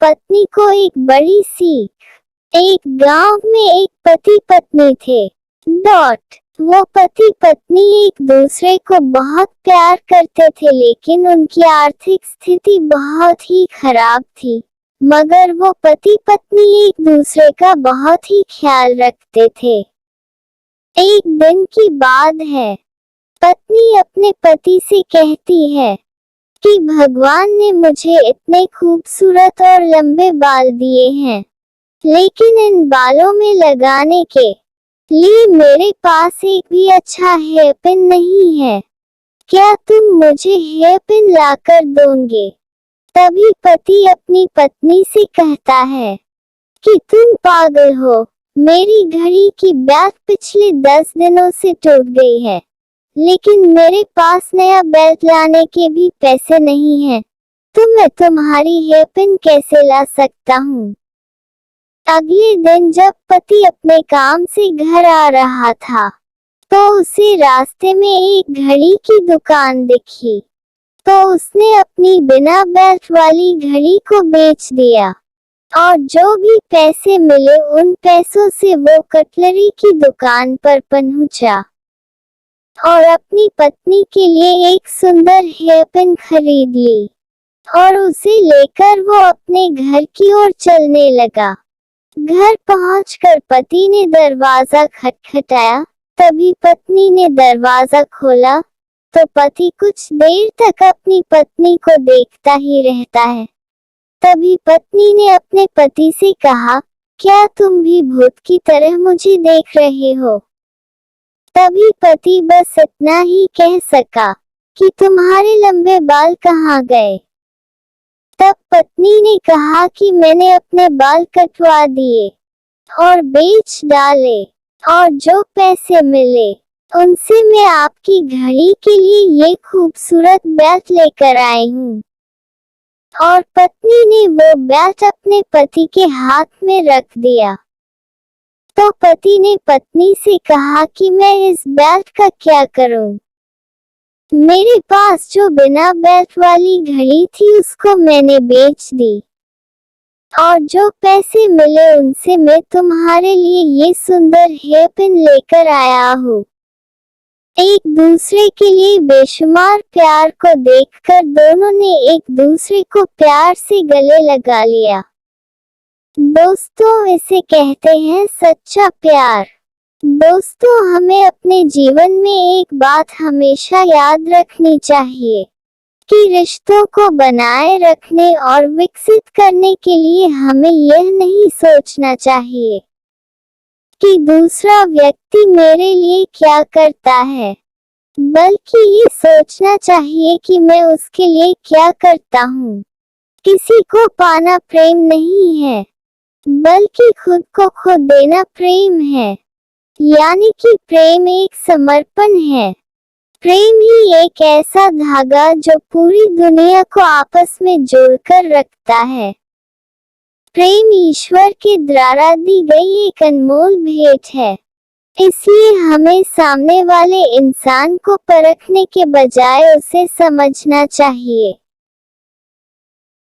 पत्नी को एक बड़ी सीख। एक गांव में एक पति पत्नी थे। वो पति पत्नी एक दूसरे को बहुत प्यार करते थे, लेकिन उनकी आर्थिक स्थिति बहुत ही खराब थी। मगर वो पति पत्नी एक दूसरे का बहुत ही ख्याल रखते थे। एक दिन की बात है, पत्नी अपने पति से कहती है कि भगवान ने मुझे इतने खूबसूरत और लंबे बाल दिए हैं, लेकिन इन बालों में लगाने के लिए मेरे पास एक भी अच्छा हेयर पिन नहीं है। क्या तुम मुझे हेयर पिन लाकर दोगे? तभी पति अपनी पत्नी से कहता है कि तुम पागल हो, मेरी घड़ी की बैट पिछले 10 दिनों से टूट गई है, लेकिन मेरे पास नया बेल्ट लाने के भी पैसे नहीं हैं, तो मैं तुम्हारी हेयर पिन कैसे ला सकता हूँ? अगले दिन जब पति अपने काम से घर आ रहा था, तो उसे रास्ते में एक घड़ी की दुकान दिखी। तो उसने अपनी बिना बेल्ट वाली घड़ी को बेच दिया और जो भी पैसे मिले उन पैसों से वो कटलरी की दुकान पर पहुंचा और अपनी पत्नी के लिए एक सुंदर हेयर पिन खरीद ली और उसे लेकर वो अपने घर की ओर चलने लगा। घर पहुंचकर पति ने दरवाजा खटखटाया। तभी पत्नी ने दरवाजा खोला तो पति कुछ देर तक अपनी पत्नी को देखता ही रहता है। तभी पत्नी ने अपने पति से कहा, क्या तुम भी भूत की तरह मुझे देख रहे हो? तभी पति बस इतना ही कह सका कि तुम्हारे लंबे बाल कहाँ गए? तब पत्नी ने कहा कि मैंने अपने बाल कटवा दिए और बेच डाले और जो पैसे मिले उनसे मैं आपकी घड़ी के लिए ये खूबसूरत बेल्ट लेकर आई हूँ। और पत्नी ने वो बेल्ट अपने पति के हाथ में रख दिया। तो पति ने पत्नी से कहा कि मैं इस बेल्ट का क्या करूं? मेरे पास जो बिना बेल्ट वाली घड़ी थी उसको मैंने बेच दी और जो पैसे मिले उनसे मैं तुम्हारे लिए ये सुंदर हेयर पिन लेकर आया हूँ। एक दूसरे के लिए बेशुमार प्यार को देखकर दोनों ने एक दूसरे को प्यार से गले लगा लिया। दोस्तों, इसे कहते हैं सच्चा प्यार। दोस्तों, हमें अपने जीवन में एक बात हमेशा याद रखनी चाहिए कि रिश्तों को बनाए रखने और विकसित करने के लिए हमें यह नहीं सोचना चाहिए कि दूसरा व्यक्ति मेरे लिए क्या करता है, बल्कि ये सोचना चाहिए कि मैं उसके लिए क्या करता हूँ। किसी को पाना प्रेम नहीं है, बल्कि खुद को खो देना प्रेम है। यानी कि प्रेम एक समर्पण है। प्रेम ही एक ऐसा धागा जो पूरी दुनिया को आपस में जोड़कर रखता है। प्रेम ईश्वर के द्वारा दी गई एक अनमोल भेंट है। इसलिए हमें सामने वाले इंसान को परखने के बजाय उसे समझना चाहिए।